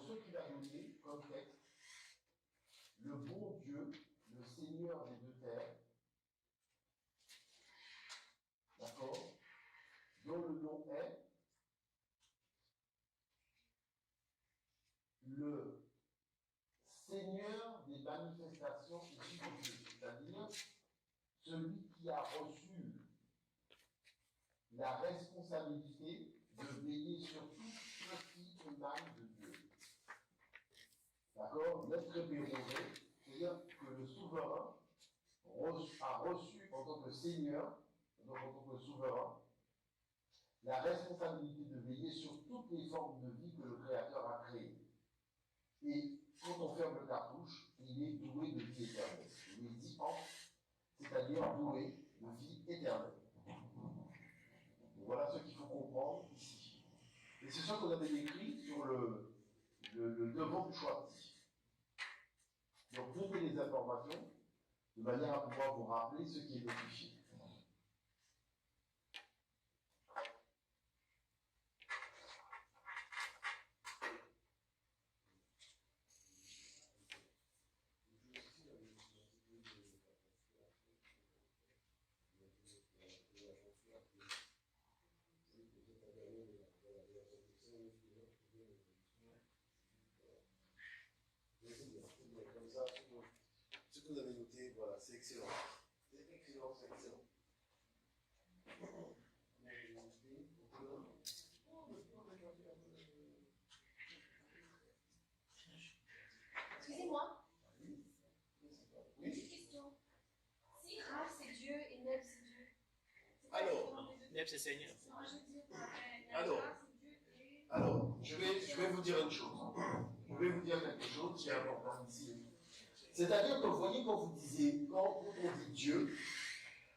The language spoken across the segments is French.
ce qu'il a donné comme texte, le bon Dieu, le Seigneur des deux terres, d'accord, dont le nom est le Seigneur des manifestations du Dieu, c'est-à-dire celui qui a reçu la responsabilité de veiller sur tout ce qui émane de Dieu. D'accord? L'être répéré, c'est-à-dire que le souverain a reçu en tant que Seigneur, donc en tant que souverain, la responsabilité de veiller sur toutes les formes de vie que le Créateur a créées. Et quand on ferme le cartouche, il est doué de vie éternelle. Il est dit en, c'est-à-dire doué de vie éternelle. Donc voilà ce qu'il faut comprendre ici. Et c'est ça qu'on avait écrit sur le devant du choix. Donc notez les informations de manière à pouvoir vous rappeler ce qui est notifié. Comme ça, ce que vous avez noté, voilà, c'est excellent. C'est excellent, c'est excellent. Excusez-moi. Oui. Une petite question. Si Rav c'est Dieu et Neb c'est Dieu. Alors, Neb c'est Seigneur. Non, je veux dire, Alors. Rav c'est Dieu et... Alors, je vais vous dire une chose. Je vais vous dire quelque chose qui est important ici. C'est-à-dire que vous voyez, quand vous disiez, quand on dit Dieu,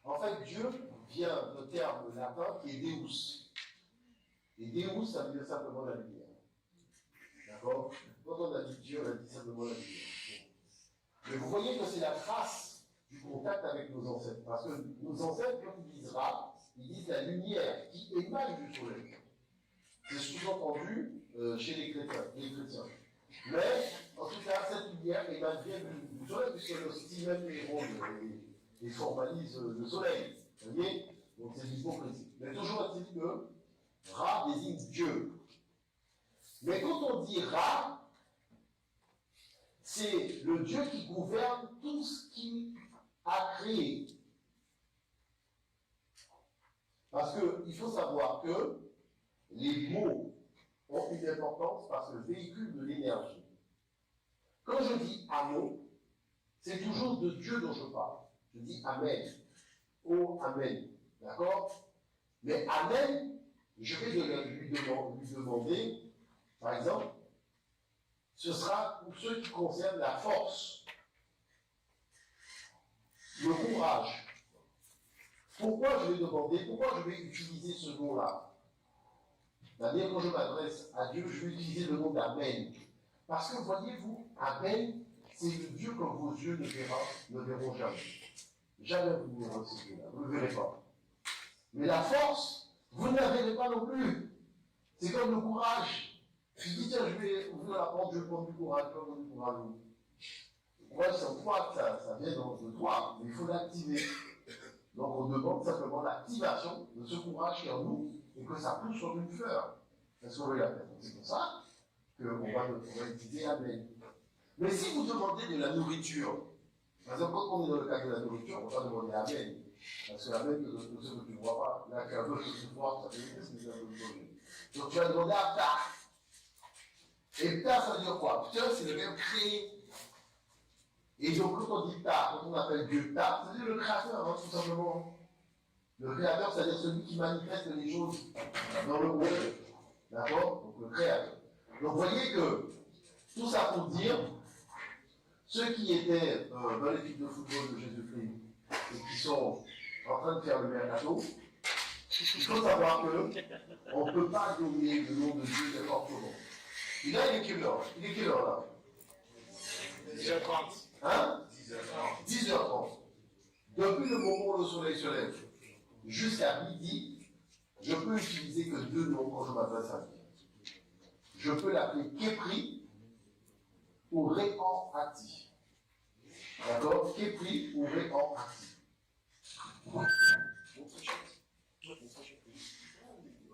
en fait, Dieu vient d'un terme latin qui est Deus. Et Deus, ça veut dire simplement la lumière. D'accord? Quand on a dit Dieu, on a dit simplement la lumière. Mais vous voyez que c'est la trace du contact avec nos ancêtres. Parce que nos ancêtres, quand ils disent Ra, ils disent la lumière qui émane du soleil. C'est sous-entendu chez les chrétiens. Mais, en tout cas, cette lumière émane bien du soleil, puisque le style même et formalise le soleil. Vous voyez? Donc c'est l'hypocrisie. Mais toujours est-il que Ra désigne Dieu. Mais quand on dit Ra, c'est le Dieu qui gouverne tout ce qu'il a créé. Parce qu'il faut savoir que les mots ont une importance parce que véhiculent de l'énergie. Quand je dis Amen, c'est toujours de Dieu dont je parle. Je dis Amen. Oh, Amen. D'accord? Mais Amen, je vais lui demander, par exemple, ce sera pour ceux qui concernent la force, le courage. Pourquoi je vais demander, pourquoi je vais utiliser ce nom-là? C'est-à-dire, quand je m'adresse à Dieu, je vais utiliser le nom d'Amen. Parce que, voyez-vous, Amen, c'est le Dieu que vos yeux ne verront jamais. Jamais vous ne verrez ce Dieu-là, vous ne le verrez pas. Mais la force, vous ne la verrez pas non plus. C'est comme le courage. Je dis, tiens, je vais ouvrir la porte, je vais prendre du courage, je vais prendre du courage. Le courage, c'est en toi, ça vient de toi, mais il faut l'activer. Donc on demande simplement l'activation de ce courage qui est en nous et que ça pousse sur une fleur. Est-ce qu'on veut la faire? C'est pour ça qu'on va utiliser Amen. Mais si vous demandez de la nourriture, par exemple, quand on est dans le cadre de la nourriture, on va demander Amen. Parce que Amen, de ce que tu ne vois pas, là, qu'un peu que tu vois, ça fait qu'est-ce que c'est un peu de donc tu vas demander à Ptah. Et Ptah, ça veut dire quoi? Ptah, c'est le verbe créer. Et donc, quand on dit Ptah, quand on appelle Dieu Ptah, ça veut dire le créateur, hein, tout simplement. Le créateur, c'est-à-dire celui qui manifeste les choses dans le monde. D'accord? Donc, le créateur. Donc, vous voyez que tout ça pour dire, ceux qui étaient dans l'équipe de football de Jésus-Christ et qui sont en train de faire le mercato, il faut savoir qu'on ne peut pas donner le nom de Dieu n'importe comment. Et là, il est quelle heure? Il est quelle heure là? 10h30. Hein? 10h30. 10h30. Depuis le moment où le soleil se lève jusqu'à midi, je peux utiliser que deux noms quand je m'adresse à lui. Je peux l'appeler Képri ou réan-actif. D'accord? Kepri ou réan-actif.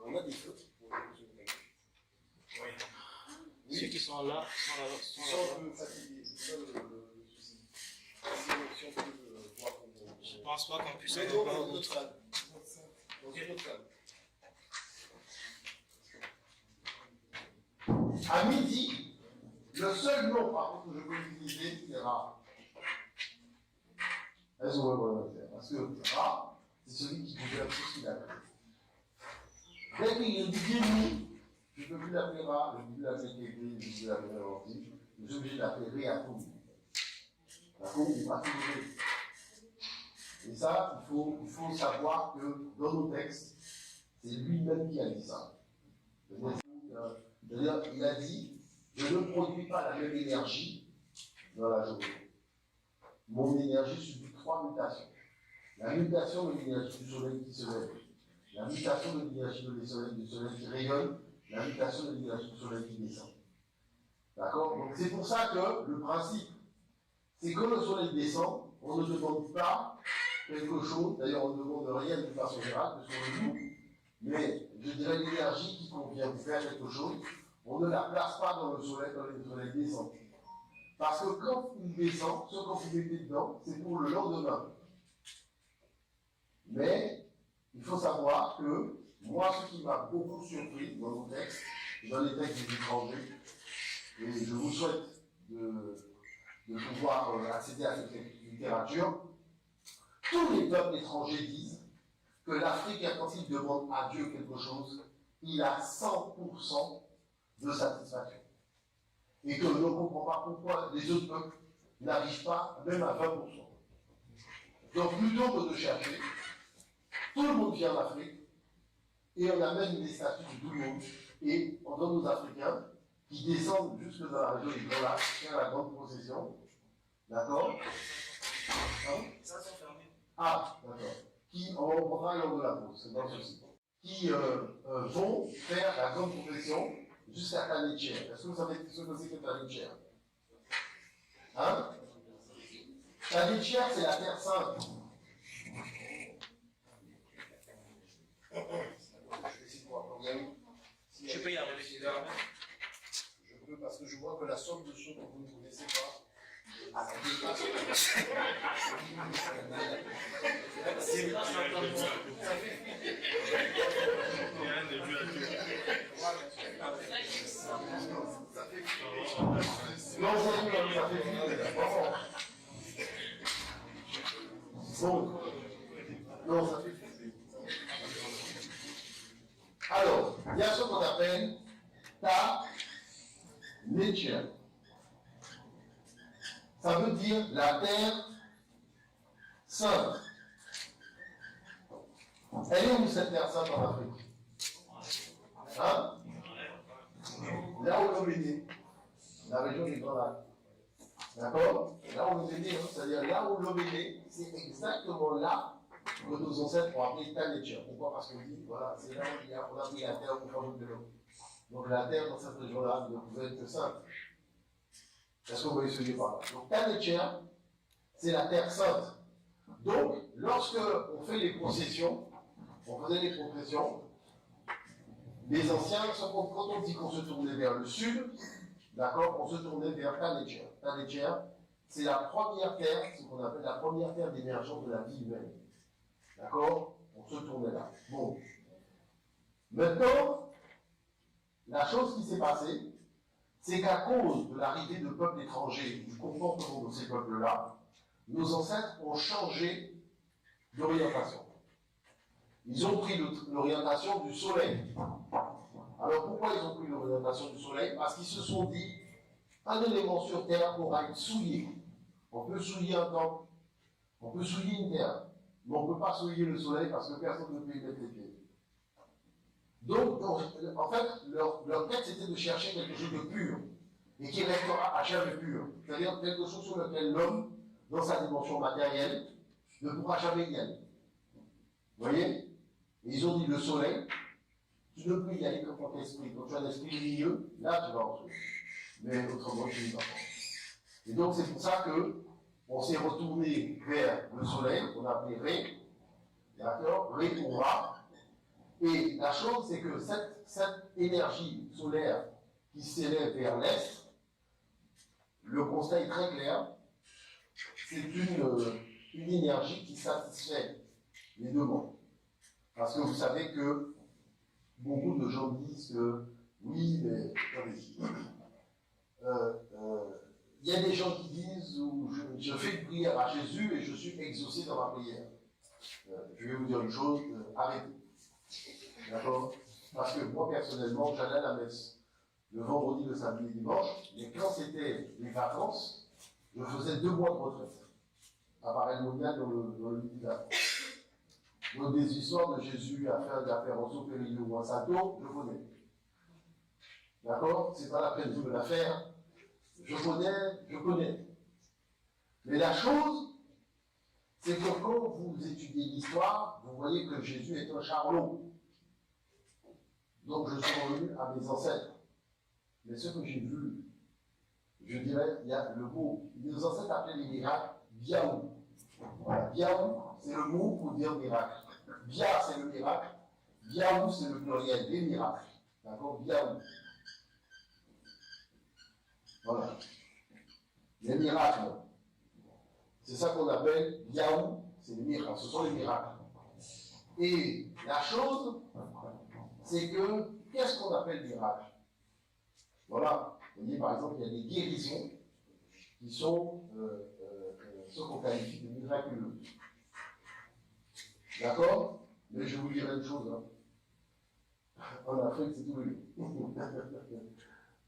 On a des fautes pour les oui. Ceux qui sont là sont un peu fatigués, c'est ça le souci. Si on peut voir comment. Je pense pas qu'on puisse avoir avoir d'autres salles. Dans une autre salle. À midi, le seul nom par contre que je peux utiliser, c'est Ra. Est-ce que vous voyez parce que Ra, c'est celui qui gouverne tout ce qu'il a fait. Dès qu'il est dit je ne peux plus l'appeler Ra, je ne peux plus l'appeler Kébé, je ne peux plus l'appeler Ranti, je suis obligé de l'appeler Réakoum. D'accord? Il n'est pas tout. Et ça, il faut savoir que dans nos textes, c'est lui-même qui a dit ça. C'est-à-dire, il a dit, je ne produis pas la même énergie dans la journée. Mon énergie subit 3 mutations. La mutation de l'énergie du soleil qui se lève, la mutation de l'énergie du soleil qui rayonne, la mutation de l'énergie du soleil qui descend. D'accord? Donc c'est pour ça que le principe, c'est que le soleil descend, on ne demande pas quelque chose, d'ailleurs on ne demande rien de façon générale, que sur le jour, mais je dirais l'énergie qui convient pour faire quelque chose, on ne la place pas dans le soleil quand le soleil descend. Parce que quand il descend, ce que vous mettez dedans, c'est pour le lendemain. Mais il faut savoir que moi, ce qui m'a beaucoup surpris dans nos textes, dans les textes des étrangers, et je vous souhaite de pouvoir accéder à cette littérature, tous les peuples étrangers disent que l'Afrique, quand il demande à Dieu quelque chose, il a 100% de satisfaction. Et que l'on ne comprend pas pourquoi les autres peuples n'arrivent pas même à 20%. Donc plutôt que de chercher, tout le monde vient d'Afrique, et on amène des statues de tout le monde, et on donne aux Africains qui descendent jusque dans la région du Grand Lac, faire la grande procession. D'accord? Ça sont fermés. Ah, d'accord. Qui, on reprendra lors de la pause, c'est dans ceci. Qui vont faire la grande procession jusqu'à Tanetière. Est-ce que vous savez ce que c'est que Tanetière? Hein? Tanetière, c'est la Terre Sainte. Je peux y arriver. Je peux parce que je vois que la somme de choses que vous ne connaissez pas. Non, ça fait bon. Non, ça fait alors, il y a ce qu'on appelle ta nature. Ça veut dire la terre sainte. Elle est où cette terre sainte en Afrique? Hein? Là où l'homme est né, la région du Grand Lac. D'accord? Là où l'homme est né, c'est-à-dire là où l'homme est né, c'est exactement là que nos ancêtres ont appelé ta nature. Pourquoi? Parce qu'on dit, voilà, c'est là où on a pris la terre pour faire de l'eau. Donc la terre dans cette région-là ne pouvait être que sainte. Est-ce que vous voyez ce que je parle? Donc Tanetière, c'est la terre sainte. Donc, lorsque on fait les processions, on faisait les processions, les anciens, quand on dit qu'on se tournait vers le sud, d'accord, on se tournait vers Tanetière. Tanetière, c'est la première terre, ce qu'on appelle la première terre d'émergence de la vie humaine. D'accord? On se tournait là. Bon. Maintenant, la chose qui s'est passée, c'est qu'à cause de l'arrivée de peuples étrangers, du comportement de ces peuples-là, nos ancêtres ont changé d'orientation. Ils ont pris l'orientation du soleil. Alors pourquoi ils ont pris l'orientation du soleil? Parce qu'ils se sont dit, un élément sur Terre pourra être souillé. On peut souiller un temple, on peut souiller une terre, mais on ne peut pas souiller le soleil parce que personne ne peut y mettre les pieds. Donc, en fait, leur quête, c'était de chercher quelque chose de pur, et qui restera à jamais pur. C'est-à-dire quelque chose sur lequel l'homme, dans sa dimension matérielle, ne pourra jamais y aller. Vous voyez? Et ils ont dit, le soleil, tu ne peux y aller que pour ton esprit. Quand tu as un esprit lumineux, là, tu vas en trouver. Mais autrement, tu n'y vas pas. Et donc c'est pour ça que on s'est retourné vers le soleil, qu'on a appelé Ré, d'accord, Ré pour Ra. Et la chose, c'est que cette énergie solaire qui s'élève vers l'est, le constat est très clair, c'est une énergie qui satisfait les deux mondes. Parce que vous savez que beaucoup de gens disent que oui, mais il y a des gens qui disent je fais une prière à Jésus et je suis exaucé dans ma prière. Je vais vous dire une chose, arrêtez. D'accord? Parce que moi personnellement, j'allais à la messe le vendredi, le samedi et le dimanche, mais quand c'était les vacances, je faisais 2 mois de retraite à Paray-le-Monial dans le midi de la France. Donc des histoires de Jésus à faire d'apéro Périlleux ou à Sato, je connais. D'accord? C'est pas la peine de me la faire. Je connais. Mais la chose, c'est que quand vous étudiez l'histoire, vous voyez que Jésus est un charlot. Donc je suis revenu à mes ancêtres. Mais ce que j'ai vu, je dirais, il y a le mot, nos ancêtres appelaient les miracles Biaou. Voilà, Biaou, c'est le mot pour dire miracle. Bia, c'est le miracle. Biaou, c'est le pluriel des miracles. D'accord? Biaou. Voilà. Les miracles. C'est ça qu'on appelle Biaou, c'est les miracles. Ce sont les miracles. Et la chose, c'est que, qu'est-ce qu'on appelle miracle? Voilà. Vous voyez, par exemple, il y a des guérisons qui sont ce qu'on qualifie de miraculeux. D'accord? Mais je vous dirai une chose. En Afrique, c'est tous les jours.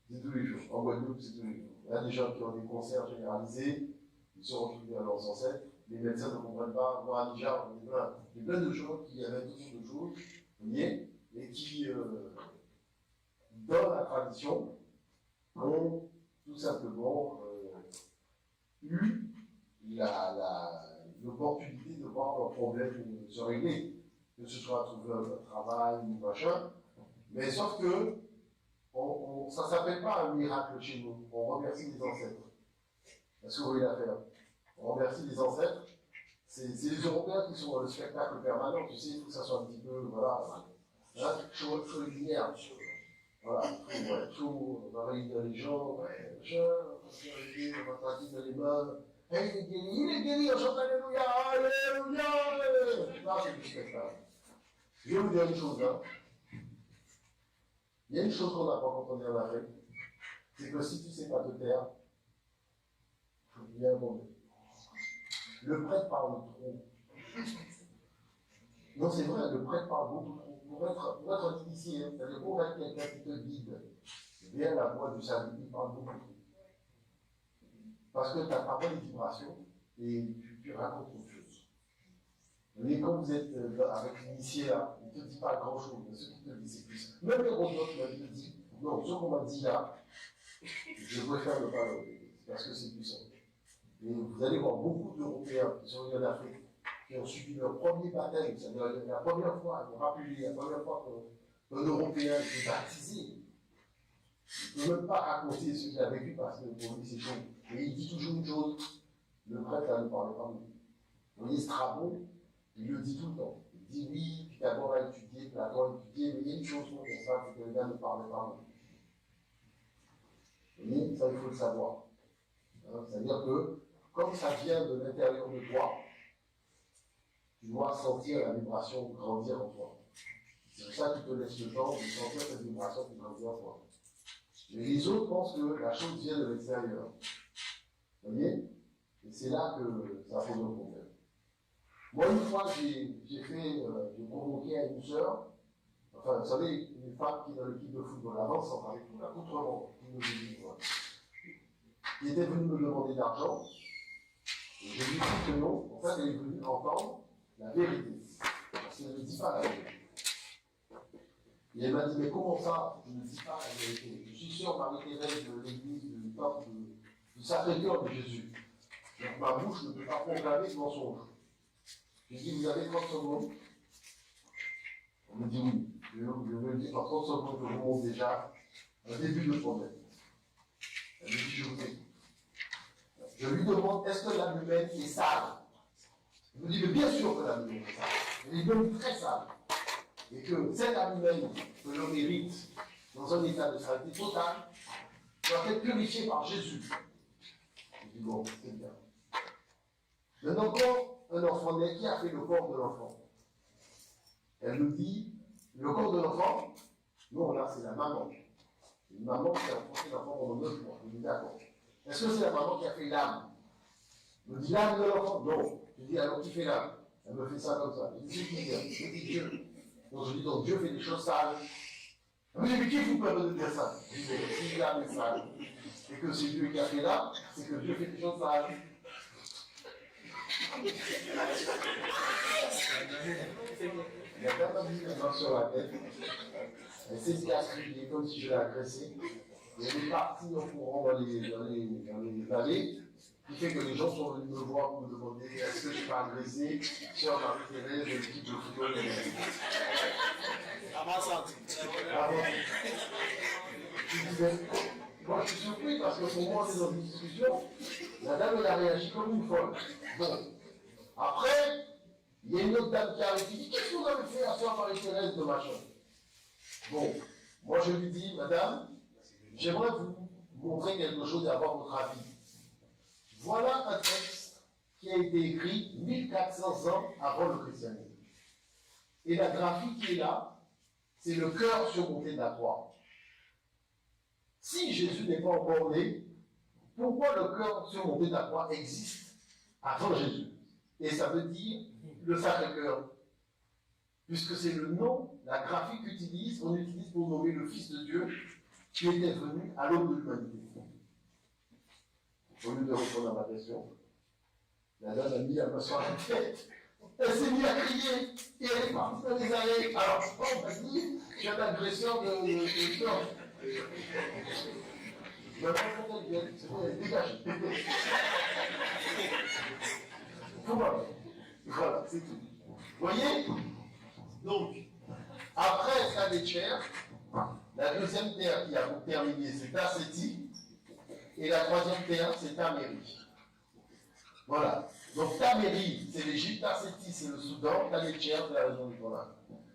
C'est tous les jours. En Guadeloupe, c'est tous les jours. Il y a des gens qui ont des cancers généralisés, ils sont retrouvés à leurs ancêtres. Les médecins ne comprennent pas. Moi, à Niger, il y a plein de gens qui avaient toutes sortes de choses, vous voyez, et qui, dans la tradition, ont tout simplement eu l'opportunité de voir leurs problèmes se régler, que ce soit trouver un travail ou machin, mais sauf que ça ne s'appelle pas un miracle chez nous, on remercie les ancêtres. Est-ce que vous voyez l'affaire? On remercie les ancêtres, c'est les Européens qui sont dans le spectacle permanent, tu sais, il faut que ça soit un petit peu, voilà, hein, chaud et lumière. Voilà, tout, on va réunir les gens, ouais, on va traquer les mains. Hey, il est guéri, on chante Alléluia, Alléluia. Là, c'est du spectacle. Je vais vous dire une chose, hein. Il y a une chose qu'on n'a pas compris en Afrique, c'est que si tu ne sais pas te taire, il faut bien tomber. Le prêtre parle trop. Non, c'est vrai, le prêtre parle beaucoup trop. Pour être un initié, c'est-à-dire pour être quelqu'un qui te guide vers la voie du salut, il parle beaucoup trop. Parce que tu n'as pas les vibrations et tu racontes autre chose. Mais quand vous êtes avec l'initié là, il ne te dit pas grand-chose, mais ce qu'il te dit, c'est plus. Même les robots, il te dit, non, ce qu'on m'a dit là, je préfère ne pas le dire, parce que c'est puissant. Et vous allez voir beaucoup d'Européens qui sont venus en Afrique, qui ont subi leur premier baptême, c'est-à-dire la première fois, vous rappelez, la première fois qu'un Européen est baptisé. Il ne peut même pas raconter ce qu'il a vécu parce que pour lui c'est chaud. Et il dit toujours une chose, le prêtre là ne parlait pas beaucoup. Vous voyez Strabon, il le dit tout le temps. Il dit oui, Pythagore a étudié, Platon a étudié, mais il y a une chose qu'on constate, c'est que le gars ne parlait pas beaucoup. Vous voyez, ça il faut le savoir. Hein, c'est-à-dire que, comme ça vient de l'intérieur de toi, tu dois sentir la vibration grandir en toi. C'est pour ça que tu te laisses le temps de sentir cette vibration qui grandit en toi. Mais les autres pensent que la chose vient de l'extérieur. Vous voyez? Et c'est là que ça pose un problème. Moi, une fois, j'ai provoqué à une sœur, enfin, vous savez, une femme qui est dans l'équipe de football, avant, ça parlait tout l'accoutrement, qui était venue me demander d'argent. Et je lui ai dit que non, en fait, elle est venue entendre la vérité. Parce qu'elle ne dit pas la vérité. Et elle m'a dit, mais comment ça, je ne dis pas la vérité? Je suis sûr, Marie-Thérèse de l'église du Sacré-Cœur de Jésus. Donc ma bouche ne peut pas proclamer ce mensonge. J'ai dit, vous avez 30 secondes? On me dit oui. Je veux dire, en 30 secondes, je remonte déjà un début de problème. Elle me dit, je vous écoute. je lui demande, est-ce que l'âme humaine est sale? Il me dit, mais bien sûr que l'âme humaine est sale. Elle est même très sale. Et que cette âme humaine que l'on hérite dans un état de saleté totale doit être purifiée par Jésus. Je dis, bon, c'est bien. Maintenant, quand un enfant naît, qui a fait le corps de l'enfant? Elle me dit, le corps de l'enfant, non, là, c'est la maman. Une maman qui a enfanté l'enfant pendant 9 mois. Je dis, d'accord. Est-ce que c'est la maman qui a fait l'âme? Elle me dit, l'âme de l'enfant? Non. Je dis, alors qui fait l'âme? Elle me fait ça comme ça. Je dis, c'est qui vient? Je dis, Dieu. Donc je dis, donc Dieu fait des choses sales. Elle me dit, mais qui vous permet de dire ça? Je dis, mais si l'âme est sale, et que c'est Dieu qui a fait l'âme, c'est que Dieu fait des choses sales. Il y a personne qui me marche sur la tête. Elle s'est escalier comme si je l'ai agressée. Et elle est partie en courant dans les allées, qui fait que les gens sont venus me voir pour me demander est-ce que je n'ai pas agressé Sœur Marie-Thérèse de l'équipe de football. À ma santé. Je disais, moi je suis surpris parce que pour moi on est dans une discussion, la dame elle a réagi comme une folle. Bon, après, il y a une autre dame qui arrive qui dit qu'est-ce que vous avez fait à Sœur Marie-Thérèse de machin? Bon, moi je lui dis, madame, j'aimerais vous montrer quelque chose et avoir votre avis. Voilà un texte qui a été écrit 1400 ans avant le christianisme. Et la graphie qui est là, c'est le cœur surmonté de la croix. Si Jésus n'est pas encore né, pourquoi le cœur surmonté de la croix existe avant Jésus? Et ça veut dire le Sacré-Cœur. Puisque c'est le nom, la graphie qu'on utilise pour nommer le Fils de Dieu qui était venu à l'aube de l'humanité. Au lieu de répondre à ma question, la dame a mis un main sur la tête. Elle s'est mise à crier et elle est partie dans les allées. Alors, je pense, on va dire, je suis un agresseur de corps. Je vais pas compter le bien, c'est bon, elle est dégagée. Voilà, c'est tout. Vous voyez? Donc, après Saint-Étienne, la deuxième terre qui a terminé, c'est Tasséti, et la troisième terre, c'est Tamérie. Voilà. Donc Tamérie, c'est l'Égypte, Tasséti, c'est le Soudan, Tamétien, c'est la région du Golan.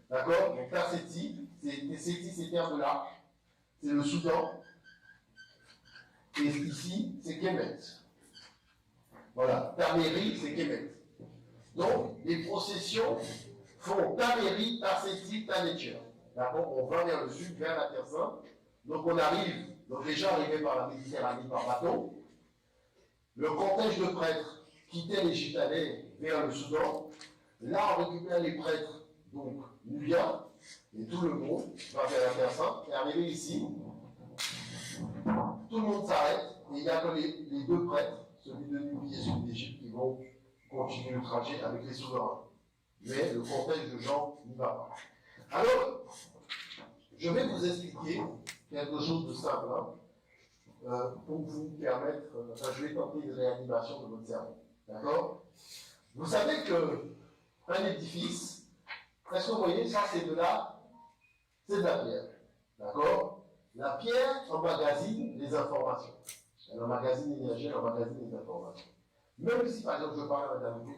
D'accord? Donc Tasséti, ces terres-là, c'est le Soudan, et ici, c'est Kemet. Voilà. Tamérie, c'est Kemet. Donc, les processions font Tamérie, Tasséti, Tamétien. D'accord? On va vers le sud, vers la Terre Sainte. Donc on arrive, donc les gens arrivaient par la Méditerranée par bateau. Le cortège de prêtres quittait l'Égypte, allait vers le Soudan. Là, on récupère les prêtres, donc nubiens, et tout le monde va vers la Terre Sainte. Et arrivé ici, tout le monde s'arrête, et il n'y a que les deux prêtres, celui de Nubie et celui d'Égypte, qui vont continuer le trajet avec les souverains. Mais le cortège de gens n'y va pas. Alors, je vais vous expliquer quelque chose de simple, pour vous permettre, je vais tenter une réanimation de votre cerveau. D'accord? Vous savez qu'un édifice, est-ce que vous voyez, ça c'est de la pierre. D'accord? La pierre emmagasine les informations. Elle emmagasine l'énergie, elle emmagasine les informations. Même si par exemple je parle à Madame Louis,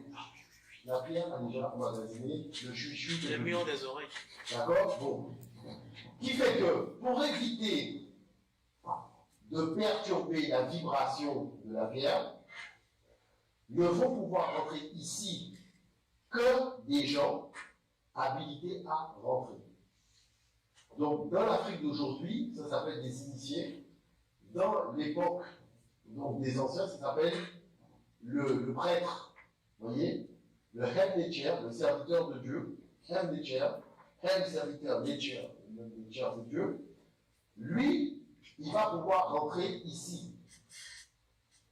la pierre a déjà emmagasiné le chouchou. Le mur des oreilles. D'accord? Bon. Qui fait que, pour éviter de perturber la vibration de la pierre, ne vont pouvoir rentrer ici que des gens habilités à rentrer. Donc, dans l'Afrique d'aujourd'hui, ça s'appelle des initiés. Dans l'époque des anciens, ça s'appelle le prêtre. Vous voyez? Le Hem-Netcher, le serviteur de Dieu. Hem-Netcher, Hem, serviteur, Netcher, Netcher de Dieu. Lui, il va pouvoir rentrer ici.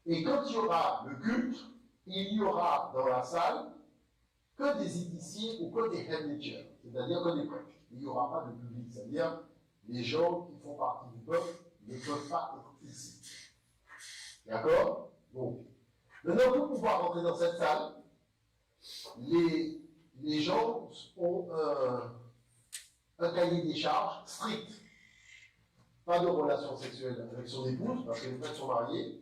Et quand il y aura le culte, il y aura dans la salle que des initiés ou que des Hem-Netcher, c'est-à-dire que des prêtres. Il n'y aura pas de public, c'est-à-dire les gens qui font partie du peuple ne peuvent pas être ici. D'accord? Donc, maintenant, pour pouvoir rentrer dans cette salle, les gens ont un cahier des charges strict. Pas de relation sexuelle avec son épouse, parce que les prêtres sont mariés.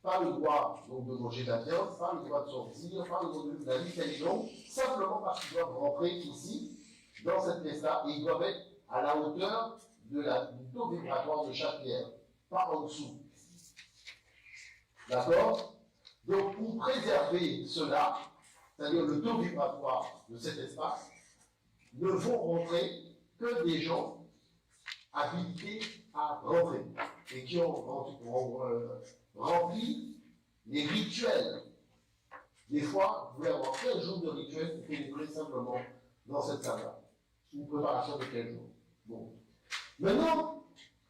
pas le droit donc, de manger de la viande, pas le droit de sortir, pas le droit de la vie est longue, simplement parce qu'ils doivent rentrer ici, dans cette pièce-là, et ils doivent être à la hauteur du taux vibratoire de chaque pierre, pas en dessous. D'accord? Donc, pour préserver cela, c'est-à-dire le taux vibratoire de cet espace, ne vont rentrer que des gens habilités à rentrer et qui ont rempli les rituels. Des fois, vous pouvez avoir 15 jours de rituels pour pénétrer simplement dans cette salle-là. Une préparation de 15 jours. Bon. Maintenant,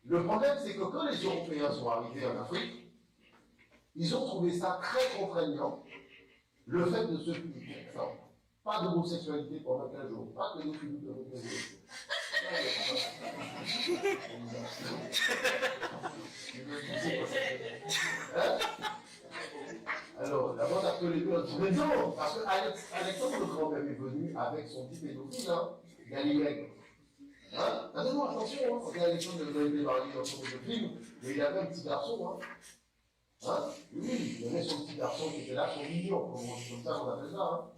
le problème, c'est que quand les Européens sont arrivés en Afrique, ils ont trouvé ça très contraignant, le fait de se purifier. Pas d'homosexualité pendant 15 jours, pas de pédophilie pendant 15 jours. Hein? Alors, d'abord, on a les deux, on dit, mais non, parce que Alexandre le Grand-Père est venu avec son petit pédophile, hein, Galilée. Hein? Attendez-moi, attention, hein, quand Alexandre le Grand-Père dans son film, mais il avait un petit garçon, hein. Hein? Oui, il avait son petit garçon qui était là, son mignon, comme ça on appelle ça. Hein?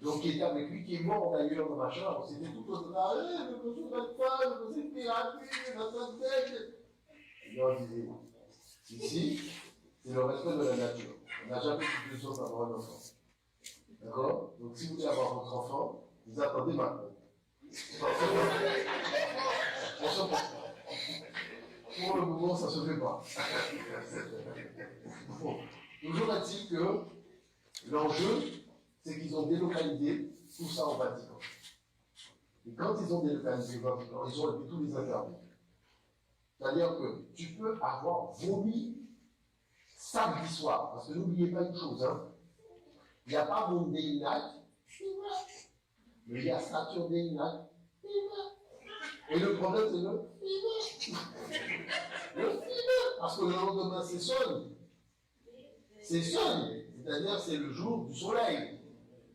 Donc il était avec lui, qui est mort d'ailleurs, machin, c'était tout au delà, le cochon de pas, le cochon de pirater, dans sa tête. Et on disait, ici, c'est le respect de la nature. On n'a jamais eu besoin d'avoir un enfant. D'accord? Donc si vous voulez avoir votre enfant, vous attendez maintenant. Pour le moment, ça ne se fait pas. Bon. Toujours est-il que l'enjeu, c'est qu'ils ont délocalisé tout ça au Vatican. Et quand ils ont délocalisé le Vatican, ils ont été tous les interdits. C'est-à-dire que tu peux avoir vomi samedi soir. Parce que n'oubliez pas une chose, hein. Il n'y a pas Monday night, mais il y a Saturday night. Et le problème, c'est le parce que le lendemain, c'est Sun. C'est Sun, c'est-à-dire c'est le jour du soleil.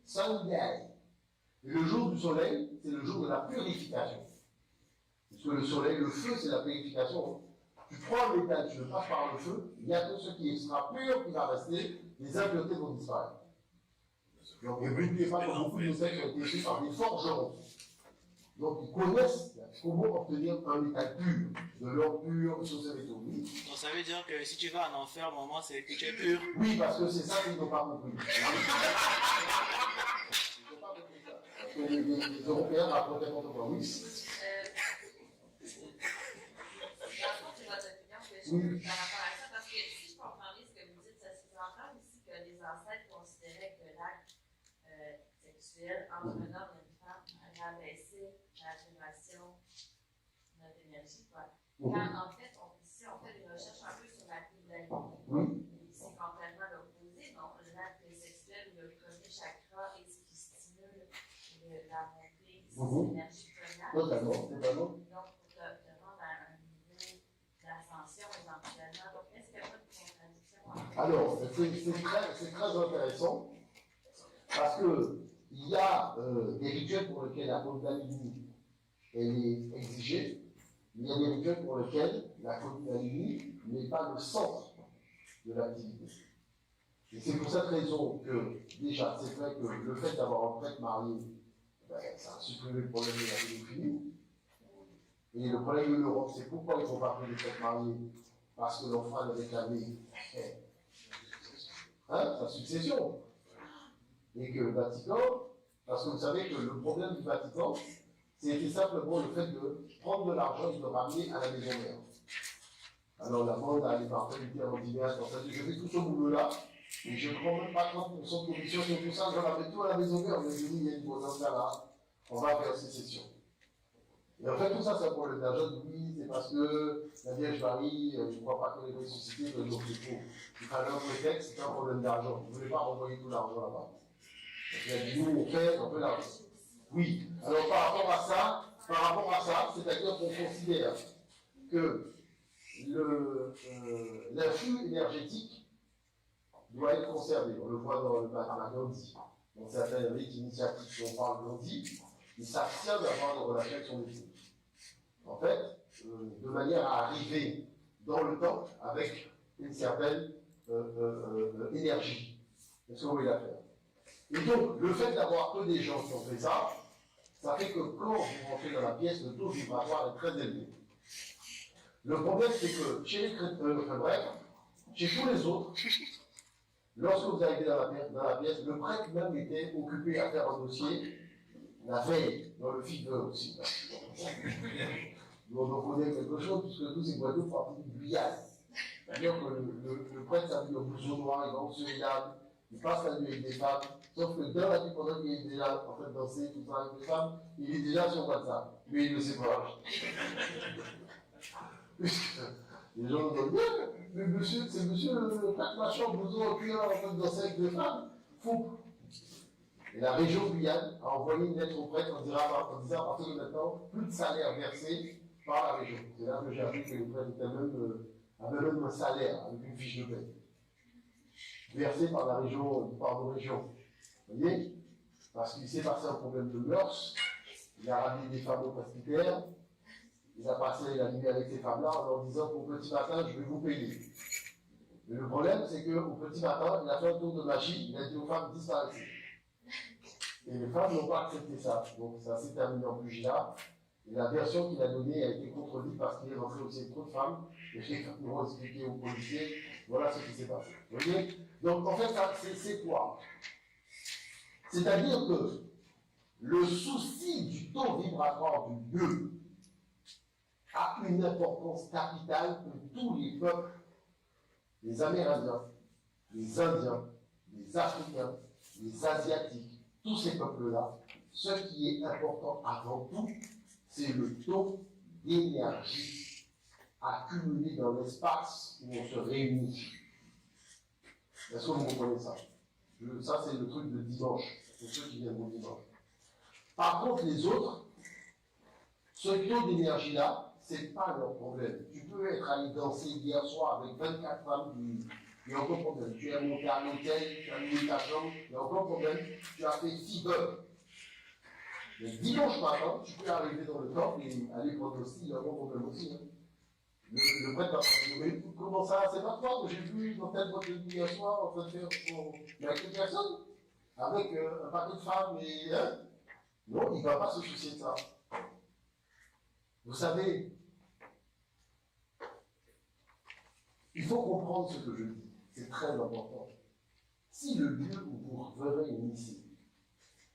Sunday. Et le jour du soleil, c'est le jour de la purification. Parce que le soleil, le feu, c'est la purification. Tu prends le métal, tu le passes par le feu, il n'y a que ce qui sera pur qui va rester, les impuretés vont disparaître. Donc, n'oubliez pas que beaucoup de nos textes ont été écrits par des forgerons. Donc, ils connaissent comment obtenir un métal pur, de l'or pur, de choses et tout. Oui. Donc, ça veut dire que si tu vas en enfer, maman, c'est que tu es pur. Oui, parce que c'est ça qu'ils n'ont pas compris. Ils n'ont pas compris ça. Parce que les Européens racontaient n'importe quoi. Oui. Oui. Par rapport à ça, parce que si je comprends bien ce que vous dites, ça sous-entend aussi que les ancêtres considéraient que l'acte sexuel entre un homme et une femme rabaissait la vibration de notre énergie, quoi. Quand en fait, ici, on fait des recherches un peu sur la Kundalini. C'est complètement l'opposé. Donc, l'acte sexuel, le premier chakra est ce qui stimule la montée de l'énergie première. Totalement. Donc, pour te rendre à un niveau d'ascension éventuellement. Donc, est-ce qu'il n'y a pas de contradiction? Alors, c'est très intéressant parce qu'il y a des rituels pour lesquels la Kundalini est exigée, mais il y a des rituels pour lesquels la Kundalini n'est pas le centre de l'activité. Et c'est pour cette raison que, déjà, c'est vrai que le fait d'avoir un prêtre marié, ça a supprimé le problème de la pédophilie. Et le problème de l'Europe, c'est pourquoi ils ne font pas plus de prêtres mariés? Parce que l'enfant a réclamé sa succession. Et que le Vatican, parce que vous savez que le problème du Vatican, c'était simplement le fait de prendre de l'argent et de le ramener à la maison mère. Alors la bande a les partenaires en dit, je fais tout ce boulot-là, et je ne prends même pas 30% de commission sur tout ça, je ramène tout à la maison mère. Mais je dis, il y a une bonne là, on va faire sécession. Et en fait, tout ça, c'est un problème d'argent. Oui, c'est parce que la Vierge Marie, je ne crois pas qu'elle est ressuscitée, donc c'est faux. Il fallait un prétexte, c'est un problème d'argent. Vous ne voulez pas renvoyer tout l'argent là-bas. Il a dit, nous, on fait l'argent. Oui. Alors, par rapport à ça, c'est-à-dire qu'on considère que l'influx énergétique doit être conservé. On le voit dans le Mahatma Gandhi. Dans certaines rites initiatiques, si on parle de Gandhi, il s'abstient d'avoir des relations avec son épouse. En fait, de manière à arriver dans le temps avec une certaine énergie. Est-ce que vous voyez l'affaire? Et donc, le fait d'avoir que des gens qui ont fait ça, ça fait que quand vous rentrez dans la pièce, le taux vibratoire est très élevé. Le problème, c'est que chez les chrétiens, bref, chez tous les autres, lorsque vous arrivez dans la pièce, le prêtre même était occupé à faire un dossier la veille, dans le fever aussi. Donc on connaît quelque chose, puisque tous ces Guadeloupe font partie du Guyane. C'est-à-dire que le prêtre s'habille en blouson noir, il va au Suriname, il passe la nuit avec des femmes, sauf que dans la nuit, pendant qu'il est déjà en train de danser, tout ça avec des femmes, il est déjà sur WhatsApp, mais il ne sait pas. Les gens nous disent, mais monsieur, c'est monsieur le prêtre machin, blouson en cuir, en train de danser avec des femmes. Fou. Et la région Guyane a envoyé une lettre au prêtre en disant à partir de maintenant, plus de salaire versé par la région. C'est là que j'ai appris que le prêtre avait même un salaire avec une fiche de paie. Versé par la région, par nos régions. Vous voyez? Parce qu'il s'est passé un problème de mœurs, il a ramené des femmes au presbytère, il a passé la nuit avec ces femmes-là en leur disant qu'au petit matin, je vais vous payer. Mais le problème, c'est qu'au petit matin, il a fait un tour de magie, il a dit aux femmes disparaissez. Et les femmes n'ont pas accepté ça. Donc ça s'est terminé en pugilat. Et la version qu'il a donnée a été contredite parce qu'il est rentré aussi avec trop de femmes. Et les femmes ont expliqué aux policiers, voilà ce qui s'est passé. Vous voyez? Donc en fait, c'est quoi? C'est-à-dire que le souci du taux vibratoire du lieu a une importance capitale pour tous les peuples, les Amérindiens, les Indiens, les Africains, les Asiatiques. Tous ces peuples-là, ce qui est important avant tout, c'est le taux d'énergie accumulé dans l'espace où on se réunit. Est-ce que vous comprenez ça? Ça, c'est le truc de dimanche, pour ceux qui viennent au dimanche. Par contre, les autres, ce taux d'énergie-là, ce n'est pas leur problème. Tu peux être allé danser hier soir avec 24 femmes il n'y a aucun problème. Tu es monté à l'hôtel, tu as mis ta chambre, il n'y a aucun problème. Tu as fait fever. Mais dimanche matin, tu peux arriver dans le temple et aller prendre aussi, il n'y a aucun problème aussi. Hein. Le prêtre va dire, mais comment ça, c'est pas toi que j'ai vu dans telle boîte de nuit hier soir en train de faire mais avec une personne, avec un paquet de femmes et. Hein? Non, il ne va pas se soucier de ça. Vous savez, il faut comprendre ce que je dis. C'est très important. Si le lieu où vous verrez initier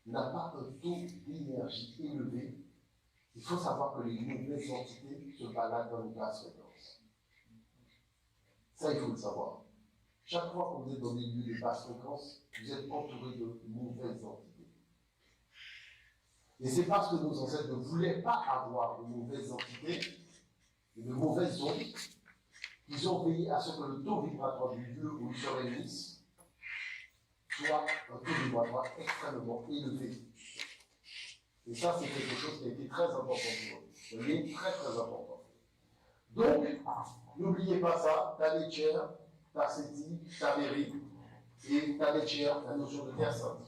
n'a pas un taux d'énergie élevé, il faut savoir que les nouvelles entités se baladent dans une basse fréquence. Ça, il faut le savoir. Chaque fois que vous êtes dans des lieux de basse fréquence, vous êtes entouré de nouvelles entités. Et c'est parce que nos ancêtres ne voulaient pas avoir de mauvaises entités et de mauvaises ondes qu'ils ont veillé à ce que le taux vibratoire du lieu où ils se réunissent soit un taux vibratoire extrêmement élevé. Et ça, c'est quelque chose qui a été très important pour eux. Vous voyez, très très important. Donc, n'oubliez pas ça, ta laitière, ta sétie, ta mairie, et ta laitière, la notion de terre sainte.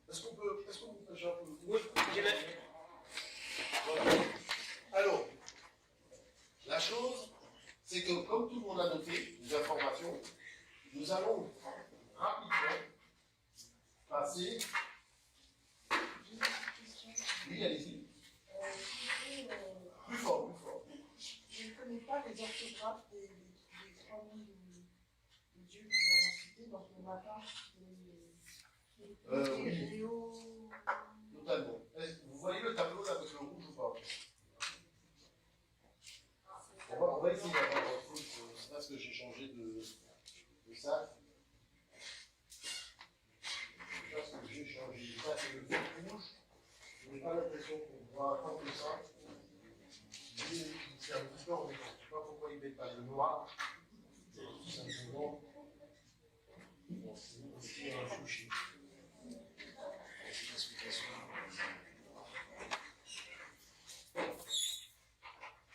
Est-ce qu'on peut faire un peu? Oui, je l'ai. Voilà. Alors, la chose, c'est que comme tout le monde a noté les informations, nous allons rapidement passer. Oui, allez-y. Plus fort, plus fort. Je ne connais pas les orthographes des trois noms de Dieu que nous avons cités, donc le matin, Oui, totalement. Vous voyez le tableau là avec le rouge ou pas? On va essayer d'avoir un truc, c'est parce que j'ai changé de sac. C'est parce que j'ai changé de sac et le fil rouge. Je n'ai pas l'impression qu'on voit tant que ça. C'est un petit peu embêtant. Je ne sais pas pourquoi il ne met pas le noir. Tout simplement. Bon, c'est un chouchi.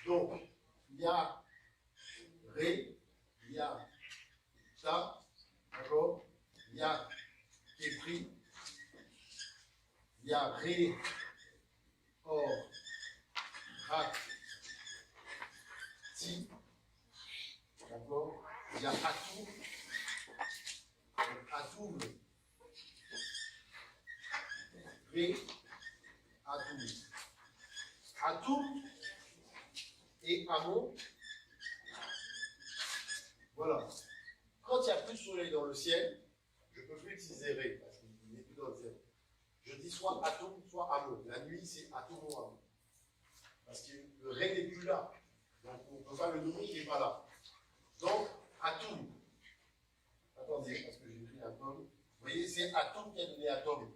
Donc, il y a Ré, il y a Ta, d'accord? Il y a Képri, il y a Ré, Or, Rak, Ti, d'accord? y a Atoum, Atoum, Ré, Atoum. Atoum et Amon, voilà. Quand il n'y a plus de soleil dans le ciel, je ne peux plus utiliser Ré, parce qu'il n'est plus dans le ciel. Je dis soit Atoum, soit Amon. La nuit, c'est Atoum ou Amon. Parce que le Ré n'est plus là. Donc, on ne peut pas le nommer, il n'est pas là. Donc, Atoum. Attendez, parce que j'ai pris un tome. Vous voyez, c'est Atoum qui a donné Atome.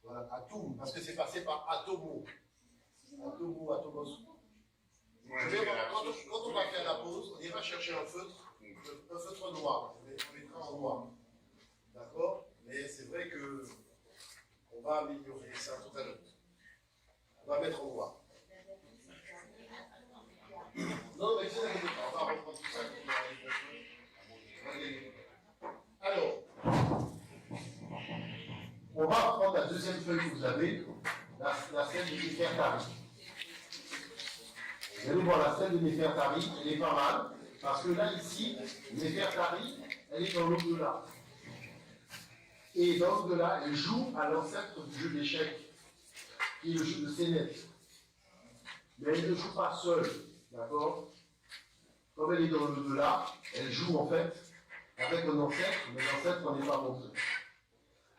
Voilà, Atoum, parce que c'est passé par Atomo. Atomo, Atomos. Quand on va faire la pause, on ira chercher un feutre noir. On mettra en noir. D'accord? Mais c'est vrai que on va améliorer ça tout à l'heure. On va mettre en noir. Non, mais c'est on va reprendre tout ça. Alors, on va prendre la deuxième feuille que vous avez, la scène de Néfertari. Vous allez voir la scène de Néfertari, elle est pas mal, parce que là, ici, Néfertari, elle est dans l'au-delà. Et dans l'au-delà, elle joue à l'ancêtre du jeu d'échecs, qui est le jeu de Sénète. Mais elle ne joue pas seule, d'accord? Comme elle est dans l'au-delà, elle joue en fait avec un ancêtre, mais l'ancêtre n'en est pas montré.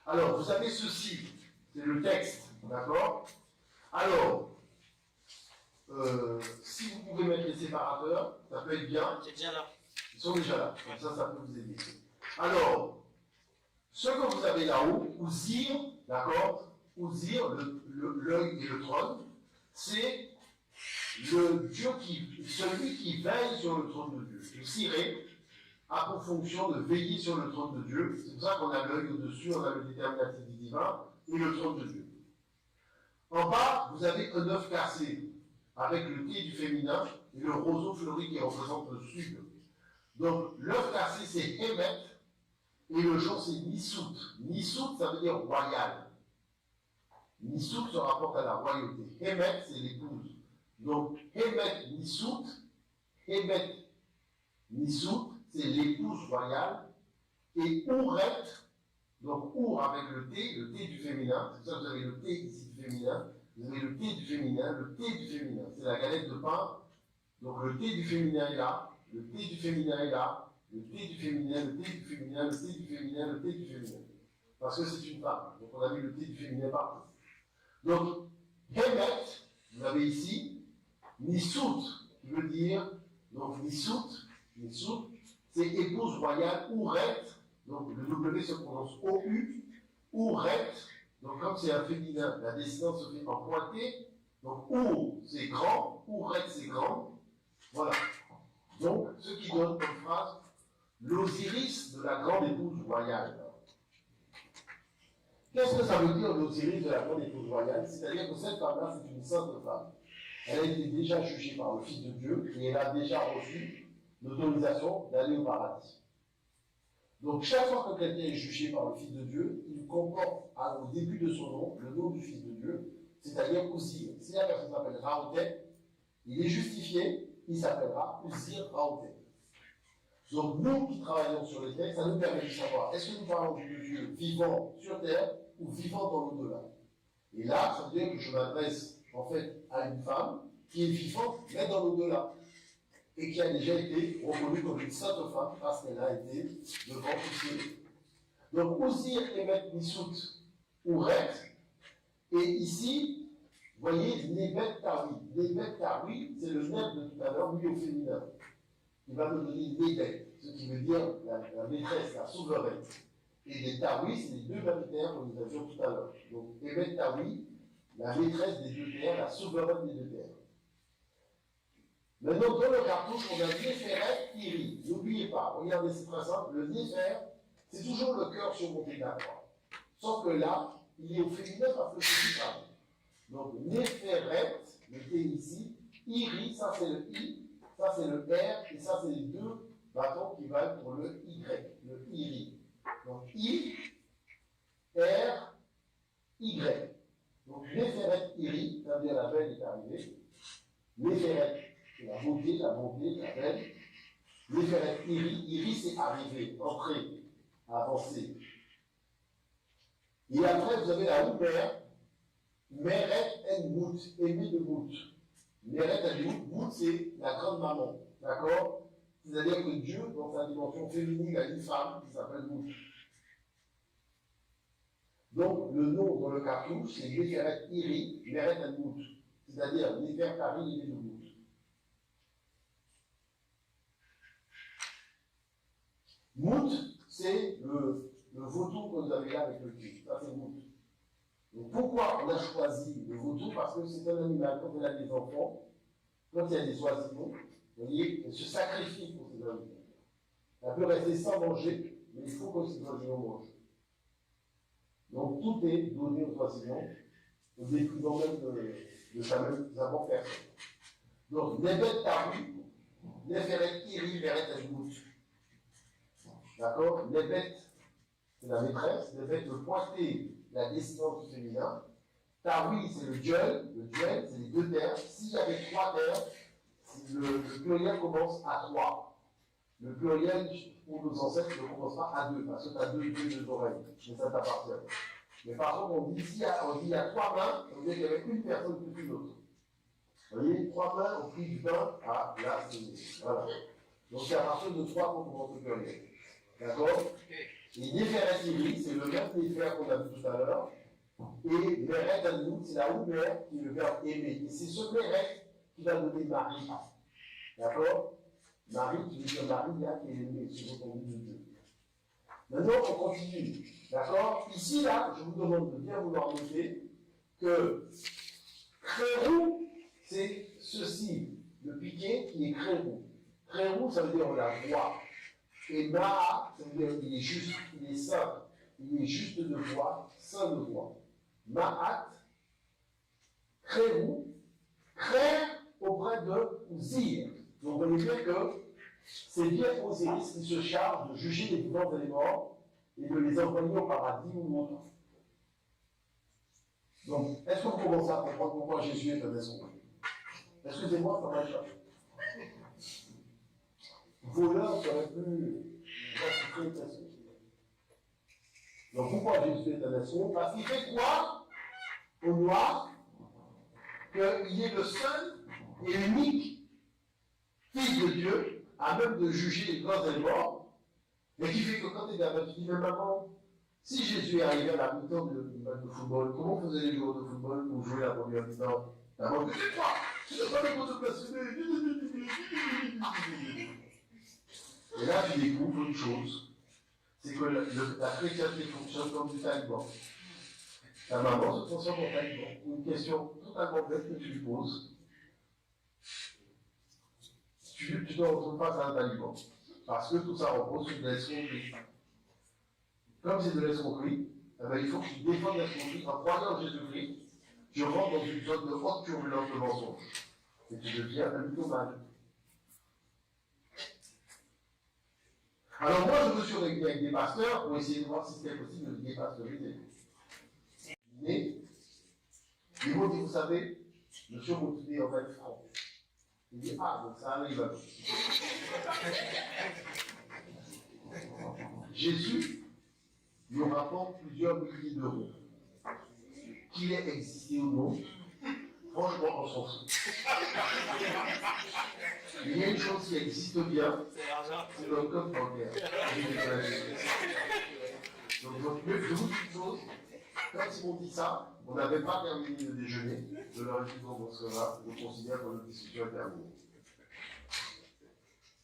Alors, vous avez ceci, c'est le texte, d'accord? Alors, si vous pouvez mettre les séparateurs, ça peut être bien. C'est déjà là. Ils sont déjà là, comme ça peut vous aider. Alors, ce que vous avez là-haut, Ouzir, d'accord? Ouzir, l'œil et le trône, c'est le Dieu celui qui veille sur le trône de Dieu. Le Siré a pour fonction de veiller sur le trône de Dieu. C'est pour ça qu'on a l'œil au-dessus, on a le déterminatif divin et le trône de Dieu. En bas, vous avez un œuf cassé avec le thé du féminin et le roseau fleuri qui représente le sud. Donc, l'œuf cassé, c'est Hémet et le jonc, c'est Nissout. Nissout, ça veut dire royal. Nissout se rapporte à la royauté. Hémet, c'est l'épouse. Donc, Hémet Nissout, c'est l'épouse royale, et Ouret, donc Our avec le T du féminin, c'est pour ça que vous avez le T ici du féminin, vous avez le T du féminin, c'est la galette de pain, donc le T du féminin est là, le T du féminin est là, le T du féminin, le T du féminin, le T du féminin, le T du féminin, parce que c'est une femme, donc on a mis le T du féminin partout. Donc, Hémet, vous avez ici, Nissout, qui veut dire, donc Nissout, c'est épouse royale, Ouret, donc le W se prononce O-U, Ouret, donc comme c'est un féminin, la descendance se fait en pointé, donc Our c'est grand, Ouret c'est grand, voilà. Donc, ce qui donne comme phrase, l'Osiris de la grande épouse royale. Qu'est-ce que ça veut dire l'Osiris de la grande épouse royale? C'est-à-dire que cette femme-là, c'est une sainte femme. Elle a été déjà jugée par le Fils de Dieu et elle a déjà reçu l'autorisation d'aller au paradis. Donc, chaque fois que quelqu'un est jugé par le Fils de Dieu, il comporte au début de son nom le nom du Fils de Dieu, c'est-à-dire Ouzir. Si la personne s'appelle Raoutet, il est justifié, il s'appellera Ouzir Raoutet. Donc, nous qui travaillons sur les textes, ça nous permet de savoir est-ce que nous parlons du Dieu vivant sur terre ou vivant dans l'au-delà. Et là, ça veut dire que je m'adresse en fait à une femme qui est vivante, mais dans l'au-delà, et qui a déjà été reconnue comme une sainte femme parce qu'elle a été devant tout Dieu. Donc, Ouzir, Hémet, Nissout, Ouret, et ici, vous voyez, Nebet Tawi. Nebet Tawi, c'est le neb de tout à l'heure, mis au féminin. Il va nous donner Nebet, ce qui veut dire la maîtresse, la souveraine. Et les Tawi, c'est les deux mêmes terres que nous avions tout à l'heure. Donc, Nebet Tawi, la maîtresse des deux terres, la souveraine des deux terres. Maintenant, dans le cartouche, on a Népheret, Iri. N'oubliez pas, regardez, c'est très simple. Le Népher, c'est toujours le cœur surmonté de la croix. Sauf que là, il est au féminin parce que c'est une femme. Donc, Népheret, le T ici, Iri, ça c'est le I, ça c'est le R, et ça c'est les deux bâtons qui valent pour le Y, le Iri. Donc, I, R, Y. Donc, Népheret, Iri, ça veut dire la belle est arrivée. Népheret, la beauté, la bonté, la belle. Neferet Iri, Iri c'est arriver, entrer, avancer. Et après, vous avez la Houmer, Meret en Mout, aimé de Mout. Meret en Mout, Mout c'est la grande maman, d'accord? C'est-à-dire que Dieu, dans sa dimension féminine, a une femme qui s'appelle Mout. Donc, le nom dans le cartouche, c'est Neferet Iri, Meret en Mout. C'est-à-dire Nefer Paris, aimé de Mout. Mout, c'est le vautour que vous avez là avec le cul. Ça, c'est Mout. Donc, pourquoi on a choisi le vautour? Parce que c'est un animal, quand on a des enfants, quand il y a des oisillons, vous voyez, elle se sacrifie pour ces oisillons. Elle peut rester sans manger, mais il faut que ces oisillons mangent. Donc, tout est donné aux oisillons, au détriment même de sa même personne. Donc, Nebet Taru, Neferet Iri, Meret Mout. D'accord? Nebet, c'est la maîtresse. Nebet veut pointer la descendance du féminin. Tawi, c'est le duel. Le duel, c'est les deux terres. S'il y avait trois terres, le pluriel commence à 3. Le pluriel, pour nos ancêtres, ne commence pas à 2, parce que tu as deux oreilles. Mais ça t'appartient. Mais par contre, on dit il y a 3 mains, ça veut dire qu'il y avait une personne plus qu'une autre. Vous voyez, 3 mains au prix du pain. Ah, là, c'est. Voilà. Donc c'est à partir de 3 qu'on commence le pluriel. D'accord? Et Neferet Iri, c'est le verbe Nefer qu'on a vu tout à l'heure. Et Meret Anout, c'est la Houmer qui est le verbe aimer. Et c'est ce Meret qui va donner Marie. D'accord? Marie qui veut dire Marie, qui est aimée, c'est l'entendu de Dieu. Maintenant, on continue. D'accord? Ici, là, je vous demande de bien vouloir noter que Krérou, c'est ceci, le piqué qui est Krérou. Krérou, ça veut dire la voix. Et Ma'a, ça veut dire qu'il est juste, il est saint, il est juste de voix, saint de voix. Ma'at, Krérou, Krère auprès de Zir. Donc on voyez bien que c'est bien Osiris qui se charge de juger les vivants et les morts et de les envoyer au paradis ou autre. Donc, est-ce que vous commencez à comprendre pourquoi Jésus est un escroc? Excusez-moi, ça m'échappe. Voleur serait plus massacré qu'escroc. Donc, pourquoi Jésus est un escroc? Parce qu'il fait quoi au noir? Qu'il est le seul et unique Fils de Dieu, à même de juger les grands et les morts, mais qui fait que quand il est là, tu dis, mais maman, si Jésus est arrivé à la mi-temps de football, comment faisaient les joueurs de football pour jouer la première mi-temps? Maman, mais c'est toi, tu n'as pas le droit de passionner. Et là, tu découvres une chose, c'est que la chrétienté fonctionne comme du taliban. Ta maman se transforme en taliban. Une question totalement bête que tu lui poses. Tu ne te retrouves pas à un taliban. Parce que tout ça repose sur de l'escroquerie. Comme c'est de l'escroquerie, eh ben, il faut que tu défendes l'escroquerie en croyant en Jésus-Christ. Tu rentres dans une zone de haute turbulence de mensonge. Et tu deviens un mythomane. Alors moi, je me suis réuni avec des pasteurs pour essayer de voir si c'était possible de les dépasteuriser. Mais, ils m'ont dit, vous savez, monsieur Moutoudé en 20 francs. Il dit, ah, donc ça arrive à nous. Jésus lui rapporte plusieurs milliers d'euros. Qu'il ait existé ou non, franchement, on s'en fout. Il y a une chose qui existe bien, c'est le code bancaire. Donc, je vous dis une chose, quand ils m'ont dit ça, on n'avait pas terminé le déjeuner, je leur ai dit bon, ce là, je considère que notre discussion est terminée.